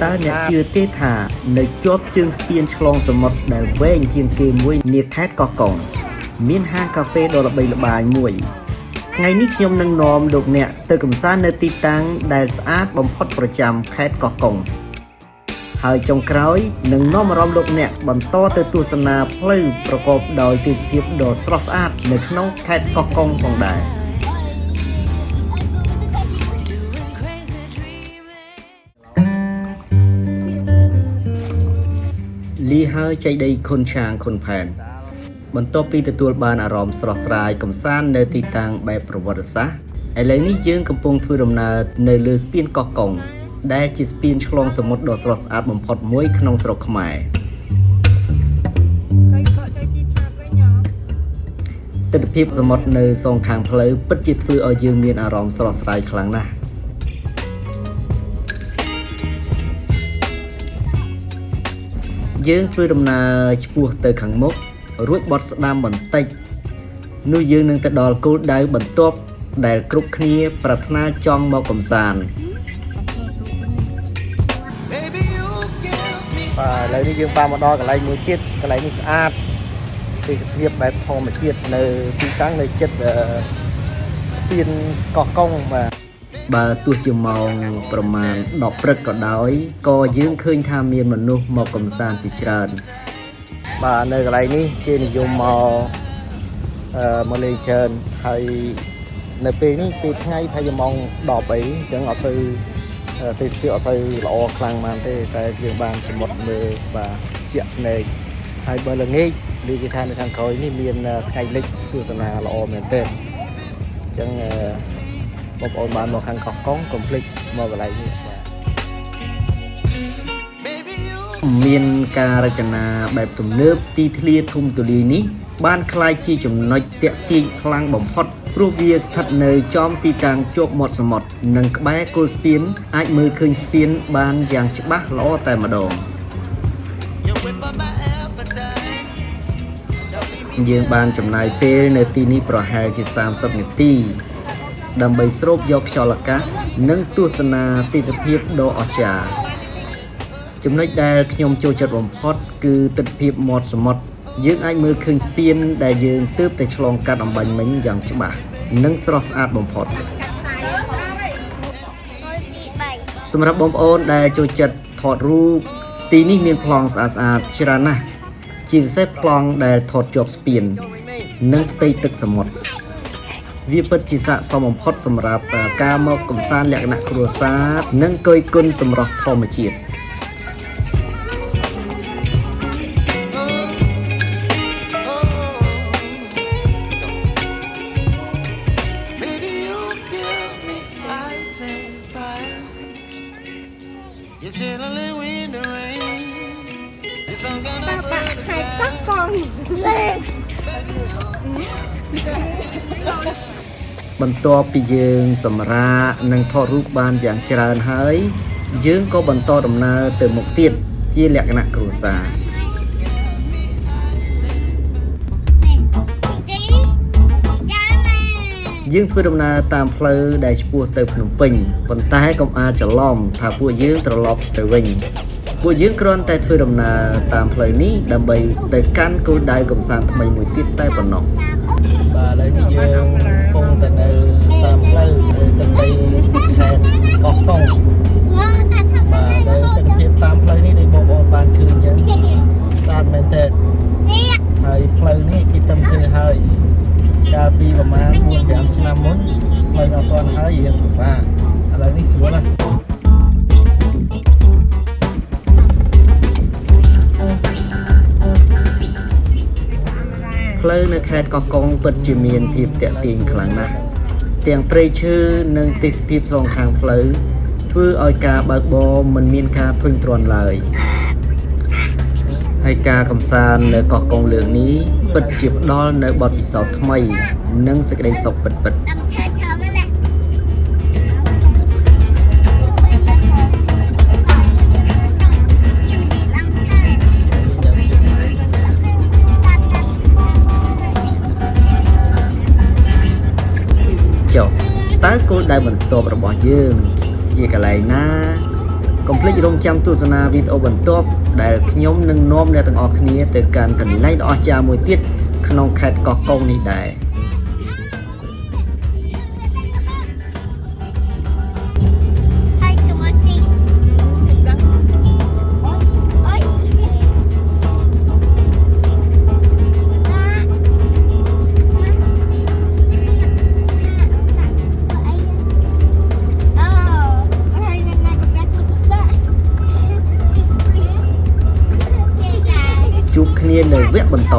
taអ្នកជឿទេថានៅជាប់ជើងស្ពានឆ្លងសមុទ្រដែលវែងជាងគេមួយនាខេត្តកោះកុងមានហាងកាហ្វេដ៏ល្បីល្បាញមួយថ្ងៃនេះខ្ញុំនឹងនាំលោកអ្នកទៅកម្សាន្តនៅទីតាំងដែលស្អាតបំផុតប្រចាំខេត្តកោះកុងហើយចុងក្រោយនឹងនាំអារម្មណ៍លោកអ្នកបន្តទៅទស្សនាផ្លូវប្រកបដោយទេសភាពដ៏ស្រស់ស្អាតនៅក្នុងខេត្តកោះកុងផងដែរលីហើយចៃដីខុនឆាងខុនផែនបន្ទាប់ពីទទួលបានអារម្មណ៍ស្រស់ស្រាយកម្សាន្តនៅទីតាំងបែបប្រវត្តិសាស្ត្រឥឡូវនេះយើងកំពុងធ្វើដំណើរនៅលើស្ពានកោះកុងដែលជាស្ពានឆ្លងសមុទ្រដ៏ស្រស់ស្អាតបំផុតមួយក្នុងស្រុកខ្មែរទិដ្ឋភាពសមុទ្រនៅសងខាងផ្លូវពិតជាធ្វើឲ្យយើងមានអារម្មណ៍ស្រស់ស្រាយខ្លាំងណាស់យើងធ្វើដំណើរឆ្ពោះទៅខាងមុខរួចបត់ស្ដាំបន្តិចនោះយើងនឹងទៅដល់គោលដៅបន្ទាប់ដែលគ្រប់គ្នាប្រាថ្នាចង់មកកម្សាន្តបាទឥឡូវនេះយើងបានមកដល់កន្លែងមួយទៀតកន្លែងនេះស្អាតទេសភាពបែបធម្មជាតិនៅទីតាំងនៅជិតស្ពានកោះកុងបាទបើទោះជាម៉ោងប្រមាណ10ព្រឹកក៏ដោយក៏យើងឃើញថាមានមនុស្សមកកម្សាន្តជាច្រើនបាទនៅកន្លែងនេះគេនិយមមកលេងច្រើនហើយនៅពេលនេះពេលថ្ងៃប្រហែលជាម៉ោង10អីអញ្ចឹងអត់ទៅទេសភាពអត់ទៅល្អខ្លាំងប៉ុន្មានទេតែយើងបានសមុទ្រមើលបាទជាក់ភ្នែកហើយបើល្ងាចឮគេថានៅខាងក្រោយនេះមានថ្ងៃលិចទស្សនាល្អមែនទែនអញ្ចឹងបងប្អូនបានមកខាងកោះកុងកុំភ្លេចមកកន្លែងនេះបាទមានការរចនាបែបទំនើបទីធ្លាធំទូលាយនេះបានក្លាយជាចំណុចទាក់ទាញខ្លាំងបំផុតព្រោះវាស្ថិតនៅចំទីតាំងជាប់មាត់សមុទ្រនិងក្បែរគល់ស្ពានអាចមើលឃើញស្ពានបានយ៉ាងច្បាស់ល្អតែម្ដងយើងបានចំណាយពេលនៅទីនេះប្រហែលជា30នាទីដើម្បីស្រូបយកខ្យល់អាកាសនិងទស្សនាទេសភាពដ៏អស្ចារ្យចំណុចដែលខ្ញុំចូលចិត្តបំផុតគឺទិដ្ឋភាពមាត់សមុទ្រយើងអាចមើលឃើញស្ពានដែលយើងទើបតែឆ្លងកាត់អំបញ្ញមិញយ៉ាងច្បាស់និងស្រស់ស្អាតបំផុតសម្រាប់បងប្អូនដែលចូលចិត្តថតរូបទីនេះមានប្លង់ស្អាតៗច្រើនណាស់ជាពិសេសប្លង់ដែលថតជាប់ស្ពាននិងផ្ទៃទឹកសមុទ្រវាពិតជាស័ក្តិសមបំផុតសម្រាប់ការមកកម្សាន្តលក្ខណៈគ្រួសារនិងគយគន់សម្រស់ធម្មជាតិបន្ទាប់ពីយើងសម្រាកនិងថតរូបបានយ៉ាងច្រើនហើយយើងក៏បន្តដំណើរទៅមុខទៀតជាលក្ខណៈគ្រួសារយើងធ្វើដំណើរតាមផ្លូវដែលឆ្ពោះទៅភ្នំពេញប៉ុន្តែកុំអាលច្រឡំថាពួកយើងត្រឡប់ទៅវិញពួកយើងគ្រាន់តែធ្វើដំណើរតាមផ្លូវនេះដើម្បីទៅកាន់គោលដៅកម្សាន្តថ្មីមួយទៀតតែប៉ុណ្ណោះបាទឥឡូវនេះយើងកំពុងតែនៅតាមផ្លូវទៅទីខេត្តកោះកុងបាទដែលទិដ្ឋភាពតាមផ្លូវនេះដែលបងប្អូនបានឃើញយ៉ាងស្អាតមែនទែនហើយផ្លូវនេះគេទំធ្វើហើយកាលពីប្រហែល 4-5 ឆ្នាំមុនផ្លូវអត់ទាន់ហើយយើងបាទឥឡូវនេះស្រួលណាស់ផ្លូវនៅខេត្តកោះកុងពិតជាមានភាពទាក់ទាញខ្លាំងណាស់ទាំងព្រៃឈើនិងទេសភាពសងខាងផ្លូវធ្វើឲ្យការបើកបរមិនមានការធុញទ្រាន់ឡើយហើយការកម្សាន្តនៅកោះកុងលើកនេះពិតជាផ្ដល់នូវបទពិសោធន៍ថ្មីនិងសេចក្តីសុខពិតៗចុះតើគោលដៅបន្ទាប់របស់យើងជាកន្លែងណា កុំភ្លេចរងចាំទស្សនាវីដេអូបន្ទាប់ដែលខ្ញុំនឹងនាំអ្នកទាំងអស់គ្នាទៅកាន់កន្លែងដ៏អស្ចារ្យមួយទៀតក្នុងខេត្តកោះកុងនេះដែរជួបគ្នានៅវគ្គបន្ត